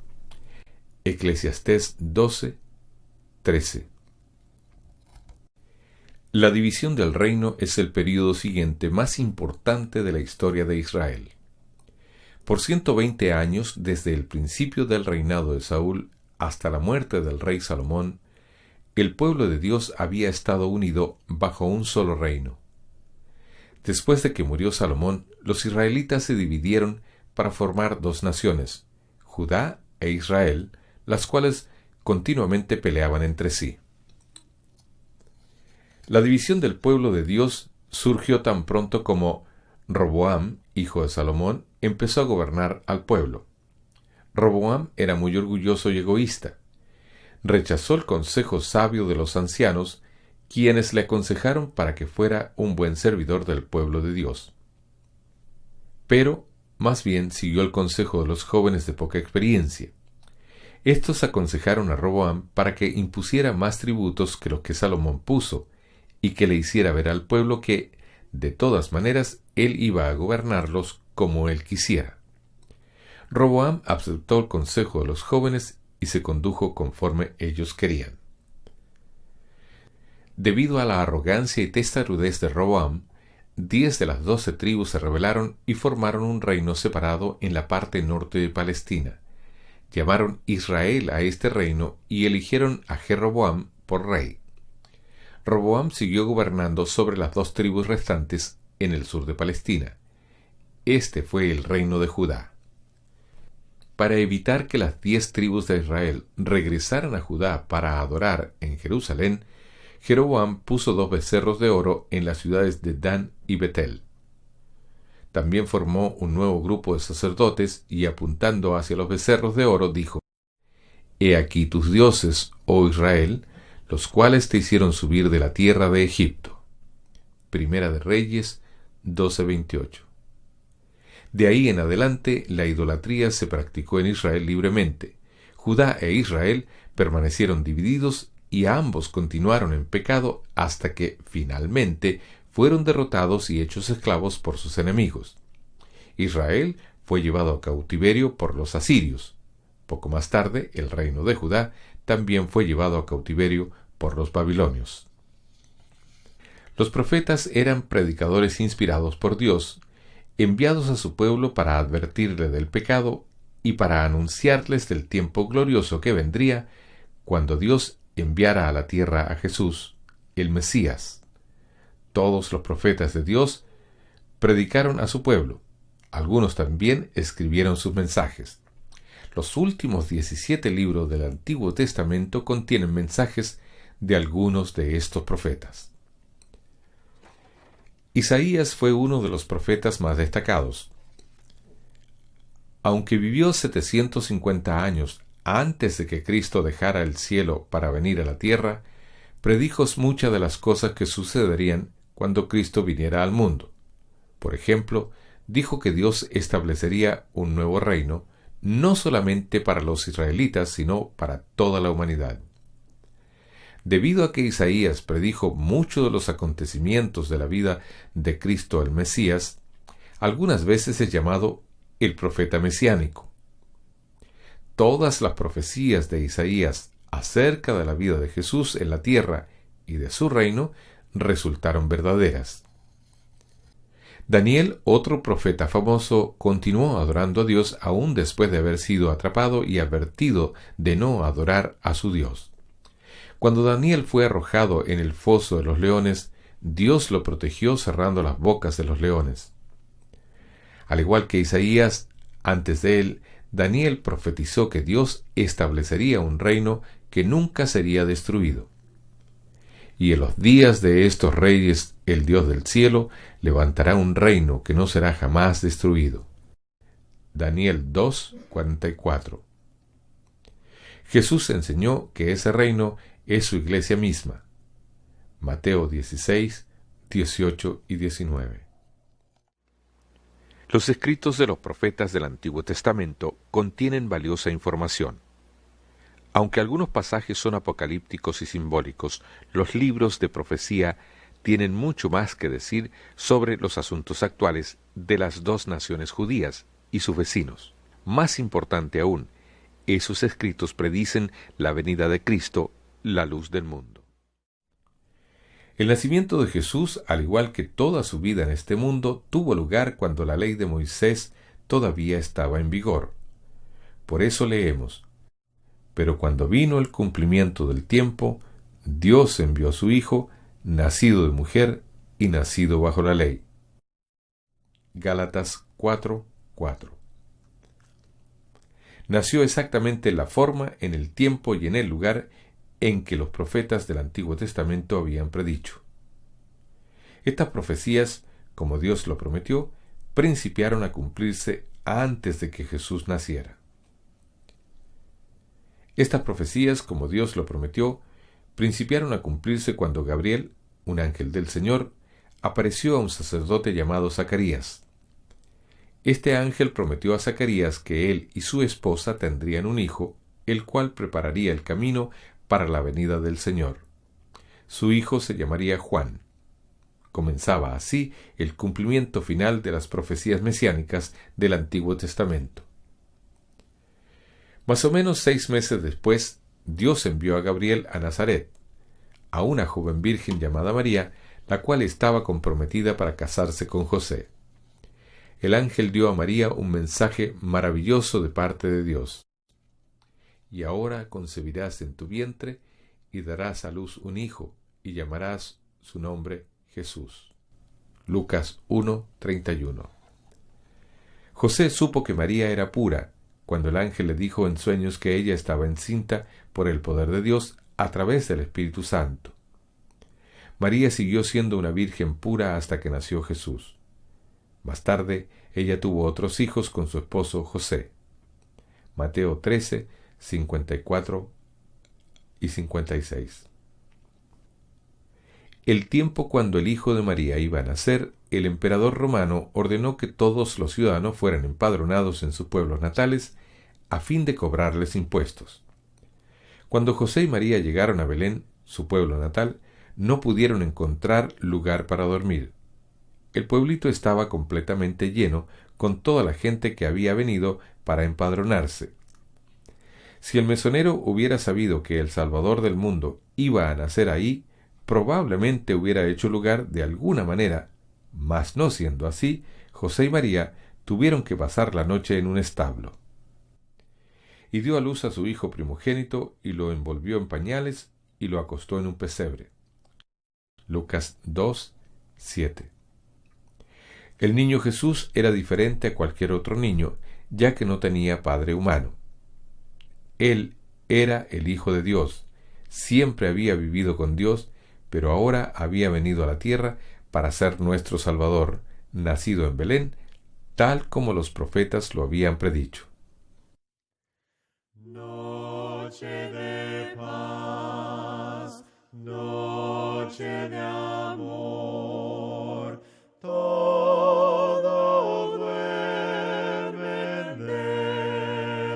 Eclesiastés 12:13. La división del reino es el período siguiente más importante de la historia de Israel. Por 120 años, desde el principio del reinado de Saúl hasta la muerte del rey Salomón, el pueblo de Dios había estado unido bajo un solo reino. Después de que murió Salomón, los israelitas se dividieron para formar dos naciones, Judá e Israel, las cuales continuamente peleaban entre sí. La división del pueblo de Dios surgió tan pronto como Roboam, hijo de Salomón, empezó a gobernar al pueblo. Roboam era muy orgulloso y egoísta. Rechazó el consejo sabio de los ancianos, quienes le aconsejaron para que fuera un buen servidor del pueblo de Dios. Pero, más bien, siguió el consejo de los jóvenes de poca experiencia. Estos aconsejaron a Roboam para que impusiera más tributos que los que Salomón puso, y que le hiciera ver al pueblo que, de todas maneras, él iba a gobernarlos como él quisiera. Roboam aceptó el consejo de los jóvenes y se condujo conforme ellos querían. Debido a la arrogancia y testarudez de Roboam, 10 de las 12 tribus se rebelaron y formaron un reino separado en la parte norte de Palestina. Llamaron Israel a este reino y eligieron a Jeroboam por rey. Roboam siguió gobernando sobre las 2 tribus restantes en el sur de Palestina. Este fue el reino de Judá. Para evitar que las 10 tribus de Israel regresaran a Judá para adorar en Jerusalén, Jeroboam puso 2 becerros de oro en las ciudades de Dan y Betel. También formó un nuevo grupo de sacerdotes y, apuntando hacia los becerros de oro, dijo: He aquí tus dioses, oh Israel, los cuales te hicieron subir de la tierra de Egipto. Primera de Reyes 12:28. De ahí en adelante, la idolatría se practicó en Israel libremente. Judá e Israel permanecieron divididos y ambos continuaron en pecado hasta que, finalmente, fueron derrotados y hechos esclavos por sus enemigos. Israel fue llevado a cautiverio por los asirios. Poco más tarde, el reino de Judá también fue llevado a cautiverio por los babilonios. Los profetas eran predicadores inspirados por Dios, enviados a su pueblo para advertirle del pecado y para anunciarles del tiempo glorioso que vendría cuando Dios enviara a la tierra a Jesús, el Mesías. Todos los profetas de Dios predicaron a su pueblo. Algunos también escribieron sus mensajes. Los últimos 17 libros del Antiguo Testamento contienen mensajes de algunos de estos profetas. Isaías fue uno de los profetas más destacados. Aunque vivió 750 años antes de que Cristo dejara el cielo para venir a la tierra, predijo muchas de las cosas que sucederían cuando Cristo viniera al mundo. Por ejemplo, dijo que Dios establecería un nuevo reino, no solamente para los israelitas, sino para toda la humanidad. Debido a que Isaías predijo muchos de los acontecimientos de la vida de Cristo el Mesías, algunas veces es llamado el profeta mesiánico. Todas las profecías de Isaías acerca de la vida de Jesús en la tierra y de su reino resultaron verdaderas. Daniel, otro profeta famoso, continuó adorando a Dios aún después de haber sido atrapado y advertido de no adorar a su Dios. Cuando Daniel fue arrojado en el foso de los leones, Dios lo protegió cerrando las bocas de los leones. Al igual que Isaías, antes de él, Daniel profetizó que Dios establecería un reino que nunca sería destruido. Y en los días de estos reyes, el Dios del cielo levantará un reino que no será jamás destruido. Daniel 2:44. Jesús enseñó que ese reino es su iglesia misma. Mateo 16, 18 y 19. Los escritos de los profetas del Antiguo Testamento contienen valiosa información. Aunque algunos pasajes son apocalípticos y simbólicos, los libros de profecía tienen mucho más que decir sobre los asuntos actuales de las dos naciones judías y sus vecinos. Más importante aún, esos escritos predicen la venida de Cristo, la luz del mundo. El nacimiento de Jesús, al igual que toda su vida en este mundo, tuvo lugar cuando la ley de Moisés todavía estaba en vigor. Por eso leemos: pero cuando vino el cumplimiento del tiempo, Dios envió a su Hijo, nacido de mujer y nacido bajo la ley. Gálatas 4:4. Nació exactamente en la forma, en el tiempo y en el lugar en que los profetas del Antiguo Testamento habían predicho. Estas profecías, como Dios lo prometió, principiaron a cumplirse antes de que Jesús naciera. Estas profecías, como Dios lo prometió, principiaron a cumplirse cuando Gabriel, un ángel del Señor, apareció a un sacerdote llamado Zacarías. Este ángel prometió a Zacarías que él y su esposa tendrían un hijo, el cual prepararía el camino para la venida del Señor. Su hijo se llamaría Juan. Comenzaba así el cumplimiento final de las profecías mesiánicas del Antiguo Testamento. Más o menos 6 meses después, Dios envió a Gabriel a Nazaret, a una joven virgen llamada María, la cual estaba comprometida para casarse con José. El ángel dio a María un mensaje maravilloso de parte de Dios. Y ahora concebirás en tu vientre y darás a luz un hijo, y llamarás su nombre Jesús. Lucas 1:31. José supo que María era pura cuando el ángel le dijo en sueños que ella estaba encinta por el poder de Dios a través del Espíritu Santo. María siguió siendo una virgen pura hasta que nació Jesús. Más tarde, ella tuvo otros hijos con su esposo José. Mateo 13, 54 y 56. El tiempo cuando el hijo de María iba a nacer, el emperador romano ordenó que todos los ciudadanos fueran empadronados en sus pueblos natales a fin de cobrarles impuestos. Cuando José y María llegaron a Belén, su pueblo natal, no pudieron encontrar lugar para dormir. El pueblito estaba completamente lleno con toda la gente que había venido para empadronarse. Si el mesonero hubiera sabido que el Salvador del mundo iba a nacer ahí, probablemente hubiera hecho lugar de alguna manera, mas no siendo así, José y María tuvieron que pasar la noche en un establo. Y dio a luz a su hijo primogénito, y lo envolvió en pañales, y lo acostó en un pesebre. Lucas 2, 7. El niño Jesús era diferente a cualquier otro niño, ya que no tenía padre humano. Él era el Hijo de Dios, siempre había vivido con Dios, pero ahora había venido a la tierra para ser nuestro Salvador, nacido en Belén, tal como los profetas lo habían predicho. Noche de paz, noche de amor, todo duerme en derredor,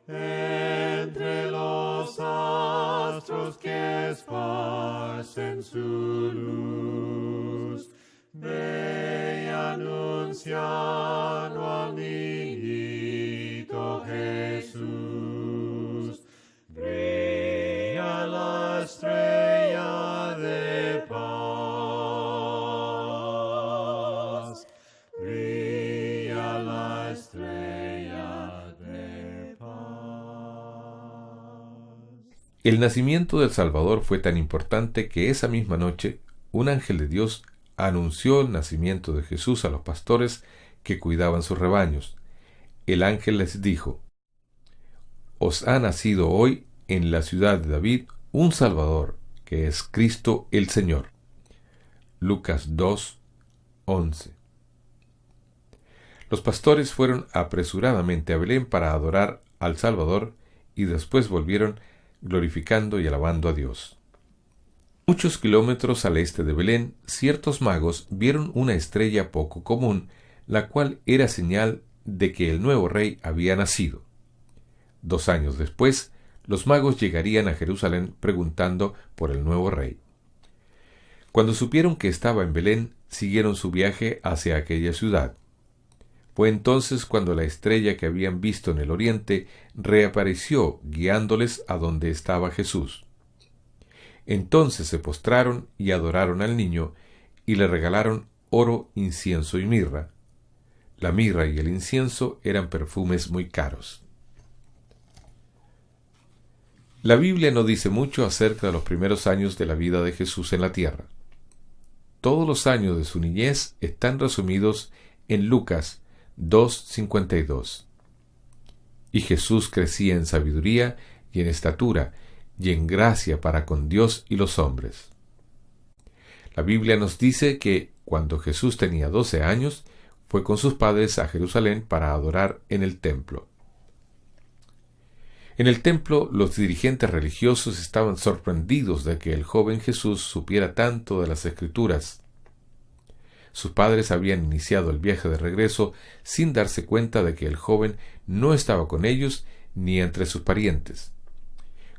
entre los astros que esparcen su luz, ve y anunciando al niñito Jesús. Brilla la estrella de paz, brilla la estrella de paz. El nacimiento del Salvador fue tan importante que esa misma noche un ángel de Dios anunció el nacimiento de Jesús a los pastores que cuidaban sus rebaños. El ángel les dijo: Os ha nacido hoy en la ciudad de David un Salvador, que es Cristo el Señor. Lucas 2, 11. Los pastores fueron apresuradamente a Belén para adorar al Salvador y después volvieron glorificando y alabando a Dios. Muchos kilómetros al este de Belén, ciertos magos vieron una estrella poco común, la cual era señal de que el nuevo rey había nacido. 2 años después, los magos llegarían a Jerusalén preguntando por el nuevo rey. Cuando supieron que estaba en Belén, siguieron su viaje hacia aquella ciudad. Fue entonces cuando la estrella que habían visto en el oriente reapareció guiándoles a donde estaba Jesús. Entonces se postraron y adoraron al niño, y le regalaron oro, incienso y mirra. La mirra y el incienso eran perfumes muy caros. La Biblia no dice mucho acerca de los primeros años de la vida de Jesús en la tierra. Todos los años de su niñez están resumidos en Lucas 2:52. Y Jesús crecía en sabiduría y en estatura, y en gracia para con Dios y los hombres. La Biblia nos dice que cuando Jesús tenía 12 años, fue con sus padres a Jerusalén para adorar en el templo. En el templo, los dirigentes religiosos estaban sorprendidos de que el joven Jesús supiera tanto de las Escrituras. Sus padres habían iniciado el viaje de regreso sin darse cuenta de que el joven no estaba con ellos ni entre sus parientes.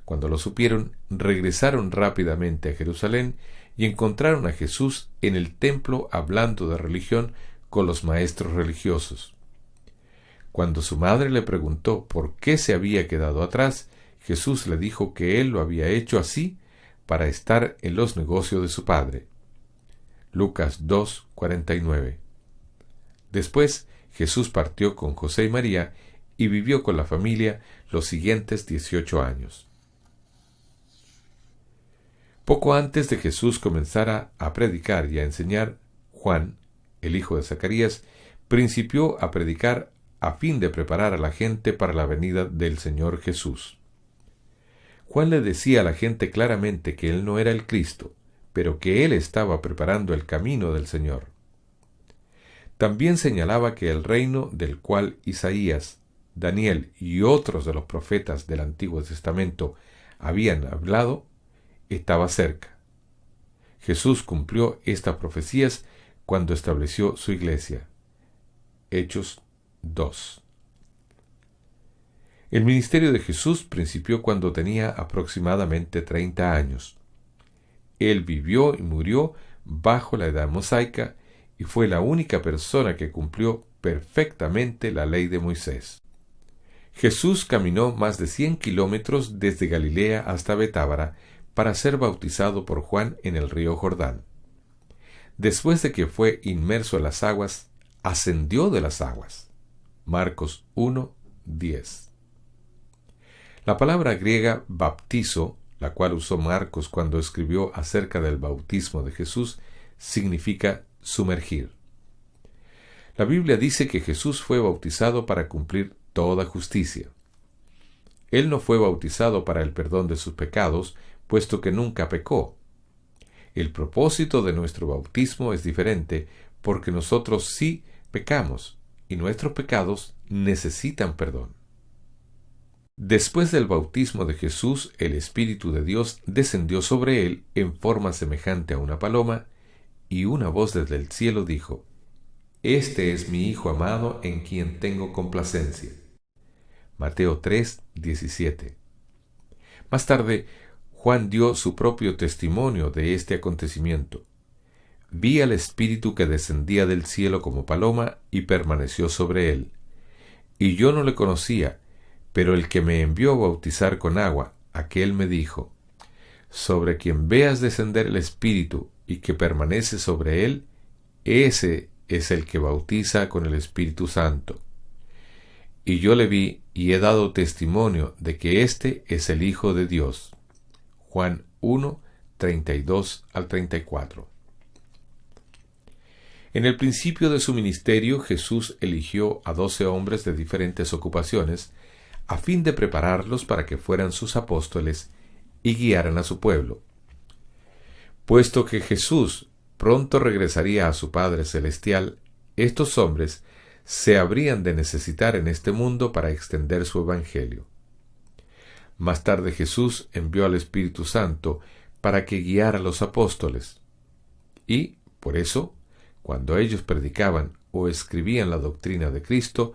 Cuando lo supieron, regresaron rápidamente a Jerusalén y encontraron a Jesús en el templo hablando de religión con los maestros religiosos. Cuando su madre le preguntó por qué se había quedado atrás, Jesús le dijo que él lo había hecho así para estar en los negocios de su padre. Lucas 2:49. Después, Jesús partió con José y María y vivió con la familia los siguientes 18 años. Poco antes de Jesús comenzara a predicar y a enseñar, Juan, el hijo de Zacarías, principió a predicar a fin de preparar a la gente para la venida del Señor Jesús. Juan le decía a la gente claramente que él no era el Cristo, pero que él estaba preparando el camino del Señor. También señalaba que el reino del cual Isaías, Daniel y otros de los profetas del Antiguo Testamento habían hablado, estaba cerca. Jesús cumplió estas profecías cuando estableció su iglesia. Hechos 2. El ministerio de Jesús principió cuando tenía aproximadamente 30 años. Él vivió y murió bajo la edad mosaica y fue la única persona que cumplió perfectamente la ley de Moisés. Jesús caminó más de 100 kilómetros desde Galilea hasta Betábara para ser bautizado por Juan en el río Jordán. Después de que fue inmerso en las aguas, ascendió de las aguas. Marcos 1:10. La palabra griega baptizo, la cual usó Marcos cuando escribió acerca del bautismo de Jesús, significa sumergir. La Biblia dice que Jesús fue bautizado para cumplir toda justicia. Él no fue bautizado para el perdón de sus pecados, puesto que nunca pecó. El propósito de nuestro bautismo es diferente, porque nosotros sí pecamos, y nuestros pecados necesitan perdón. Después del bautismo de Jesús, el Espíritu de Dios descendió sobre él en forma semejante a una paloma, y una voz desde el cielo dijo: Este es mi Hijo amado en quien tengo complacencia. Mateo 3:17. Más tarde, Juan dio su propio testimonio de este acontecimiento. Vi al Espíritu que descendía del cielo como paloma y permaneció sobre él. Y yo no le conocía, pero el que me envió a bautizar con agua, aquel me dijo: Sobre quien veas descender el Espíritu y que permanece sobre él, ese es el que bautiza con el Espíritu Santo. Y yo le vi y he dado testimonio de que éste es el Hijo de Dios. Juan 1:32-34. En el principio de su ministerio, Jesús eligió a 12 hombres de diferentes ocupaciones, a fin de prepararlos para que fueran sus apóstoles y guiaran a su pueblo. Puesto que Jesús pronto regresaría a su Padre Celestial, estos hombres se habrían de necesitar en este mundo para extender su evangelio. Más tarde Jesús envió al Espíritu Santo para que guiara a los apóstoles, y, por eso, cuando ellos predicaban o escribían la doctrina de Cristo,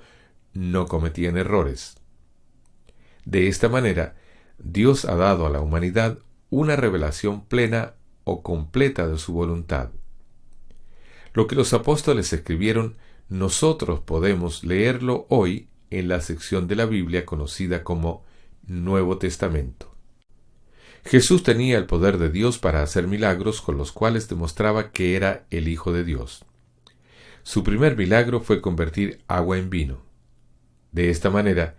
no cometían errores. De esta manera, Dios ha dado a la humanidad una revelación plena o completa de su voluntad. Lo que los apóstoles escribieron, nosotros podemos leerlo hoy en la sección de la Biblia conocida como Nuevo Testamento. Jesús tenía el poder de Dios para hacer milagros con los cuales demostraba que era el Hijo de Dios. Su primer milagro fue convertir agua en vino. De esta manera,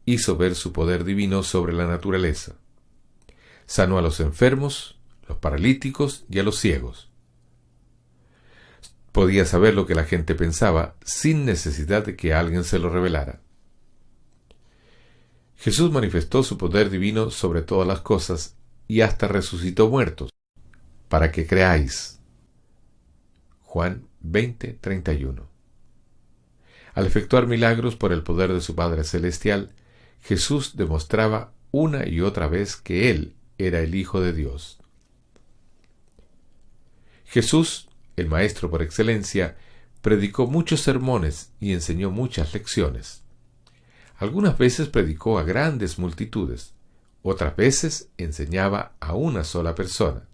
hizo ver su poder divino sobre la naturaleza. Sanó a los enfermos, los paralíticos y a los ciegos. Podía saber lo que la gente pensaba sin necesidad de que alguien se lo revelara. Jesús manifestó su poder divino sobre todas las cosas y hasta resucitó muertos, para que creáis. Juan 20:31. Al efectuar milagros por el poder de su Padre Celestial, Jesús demostraba una y otra vez que Él era el Hijo de Dios. Jesús, el Maestro por excelencia, predicó muchos sermones y enseñó muchas lecciones. Algunas veces predicó a grandes multitudes, otras veces enseñaba a una sola persona.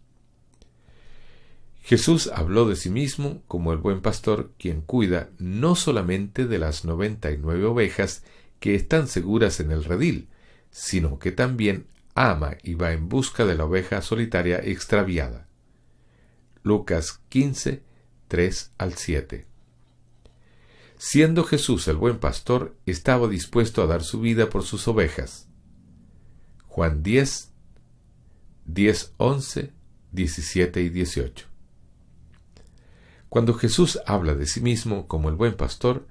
Jesús habló de sí mismo como el buen pastor, quien cuida no solamente de las 99 ovejas que están seguras en el redil, sino que también ama y va en busca de la oveja solitaria extraviada. Lucas 15, 3-7. Siendo Jesús el buen pastor, estaba dispuesto a dar su vida por sus ovejas. Juan 10, 11, 17 y 18. Cuando Jesús habla de sí mismo como el buen pastor,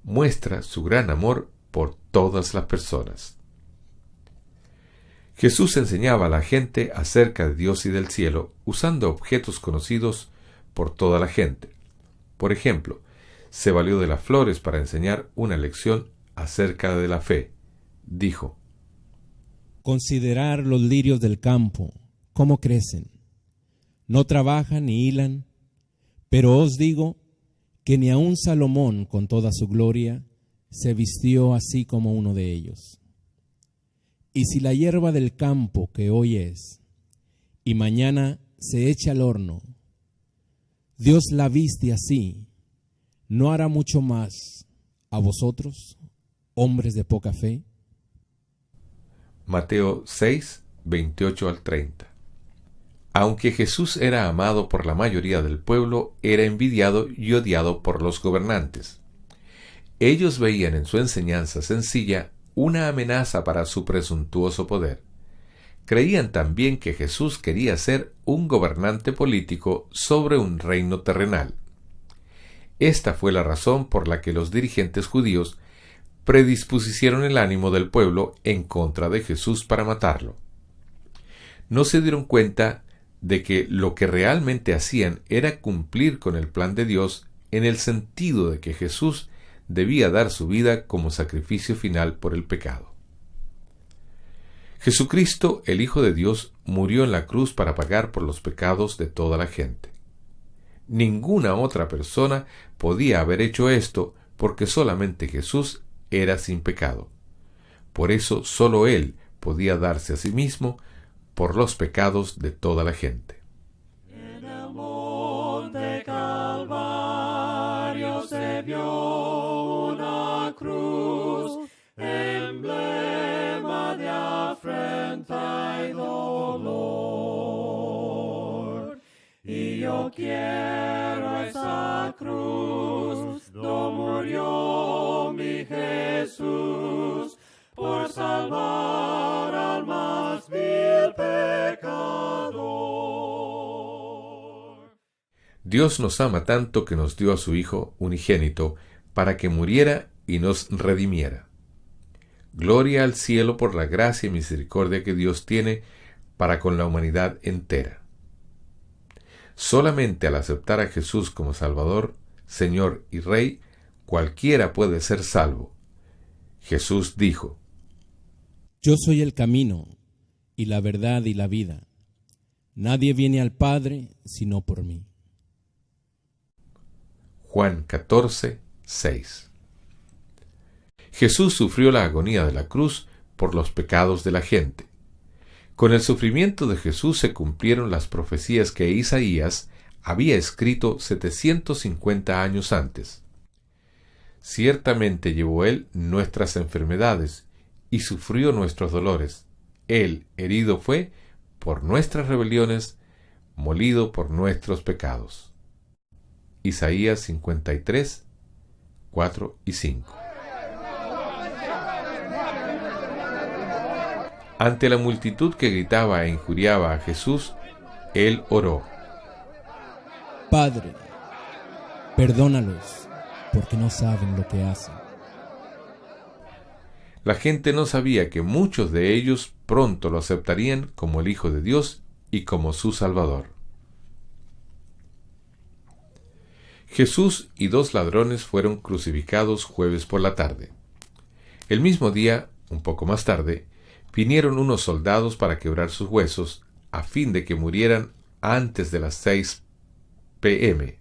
muestra su gran amor por todas las personas. Jesús enseñaba a la gente acerca de Dios y del cielo usando objetos conocidos por toda la gente. Por ejemplo, se valió de las flores para enseñar una lección acerca de la fe. Dijo: Considerad los lirios del campo, cómo crecen. No trabajan ni hilan, pero os digo que ni aun Salomón con toda su gloria se vistió así como uno de ellos. Y si la hierba del campo que hoy es, y mañana se echa al horno, Dios la viste así, ¿no hará mucho más a vosotros, hombres de poca fe? Mateo 6, 28 al 30. Aunque Jesús era amado por la mayoría del pueblo, era envidiado y odiado por los gobernantes. Ellos veían en su enseñanza sencilla una amenaza para su presuntuoso poder. Creían también que Jesús quería ser un gobernante político sobre un reino terrenal. Esta fue la razón por la que los dirigentes judíos predispusieron el ánimo del pueblo en contra de Jesús para matarlo. No se dieron cuenta de que lo que realmente hacían era cumplir con el plan de Dios en el sentido de que Jesús debía dar su vida como sacrificio final por el pecado. Jesucristo, el Hijo de Dios, murió en la cruz para pagar por los pecados de toda la gente. Ninguna otra persona podía haber hecho esto porque solamente Jesús era sin pecado. Por eso solo Él podía darse a sí mismo por los pecados de toda la gente. En el monte Calvario se vio una cruz, emblema de afrenta y dolor. Y yo quiero esa cruz, no murió mi Jesús, por salvar al más vil pecador. Dios nos ama tanto que nos dio a su Hijo unigénito para que muriera y nos redimiera. Gloria al cielo por la gracia y misericordia que Dios tiene para con la humanidad entera. Solamente al aceptar a Jesús como Salvador, Señor y Rey, cualquiera puede ser salvo. Jesús dijo: Yo soy el camino, y la verdad y la vida. Nadie viene al Padre sino por mí. Juan 14, 6. Jesús sufrió la agonía de la cruz por los pecados de la gente. Con el sufrimiento de Jesús se cumplieron las profecías que Isaías había escrito 750 años antes. Ciertamente llevó Él nuestras enfermedades y sufrió nuestros dolores. Él herido fue por nuestras rebeliones, molido por nuestros pecados. Isaías 53, 4 y 5. Ante la multitud que gritaba e injuriaba a Jesús, Él oró: Padre, perdónalos, porque no saben lo que hacen. La gente no sabía que muchos de ellos pronto lo aceptarían como el Hijo de Dios y como su Salvador. Jesús y 2 ladrones fueron crucificados jueves por la tarde. El mismo día, un poco más tarde, vinieron unos soldados para quebrar sus huesos, a fin de que murieran antes de las 6 p.m.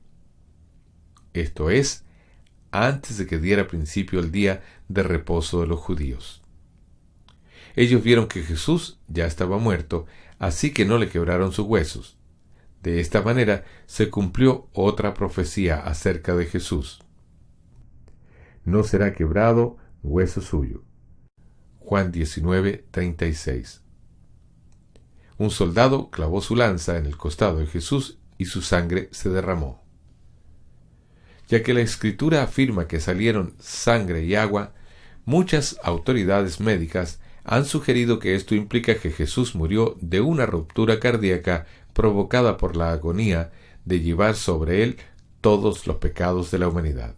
Esto es, antes de que diera principio el día de reposo de los judíos. Ellos vieron que Jesús ya estaba muerto, así que no le quebraron sus huesos. De esta manera se cumplió otra profecía acerca de Jesús: no será quebrado hueso suyo. Juan 19, 36. Un soldado clavó su lanza en el costado de Jesús y su sangre se derramó. Ya que la Escritura afirma que salieron sangre y agua, muchas autoridades médicas han sugerido que esto implica que Jesús murió de una ruptura cardíaca provocada por la agonía de llevar sobre él todos los pecados de la humanidad.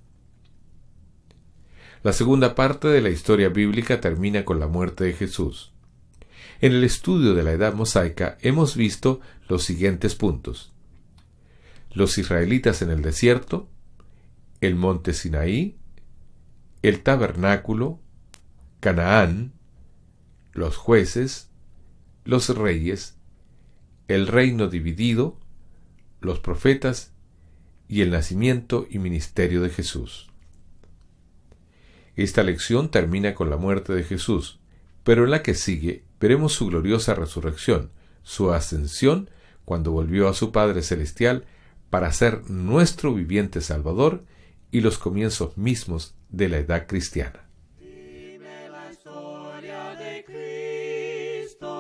La segunda parte de la historia bíblica termina con la muerte de Jesús. En el estudio de la Edad Mosaica hemos visto los siguientes puntos: los israelitas en el desierto, el monte Sinaí, el tabernáculo, Canaán, los jueces, los reyes, el reino dividido, los profetas y el nacimiento y ministerio de Jesús. Esta lección termina con la muerte de Jesús, Pero en la que sigue veremos su gloriosa resurrección, su ascensión, cuando volvió a su Padre Celestial para ser nuestro viviente Salvador y los comienzos mismos de la edad cristiana. Dime la historia de Cristo,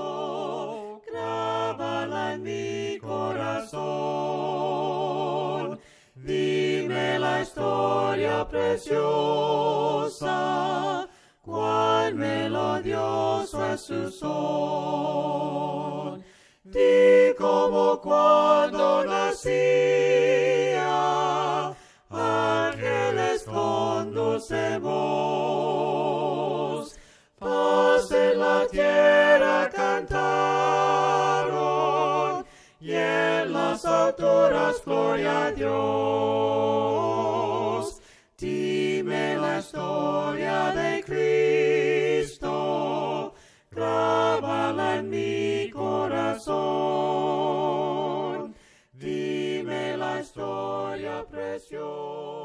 grábala en mi corazón. Dime la historia preciosa, cuán melodioso es su son. Di como cuando nacía, ángeles con dulce voz, paz en la tierra cantaron, y en las alturas gloria a Dios. Dime la historia de Cristo, grábala en mi corazón. Dime la historia preciosa.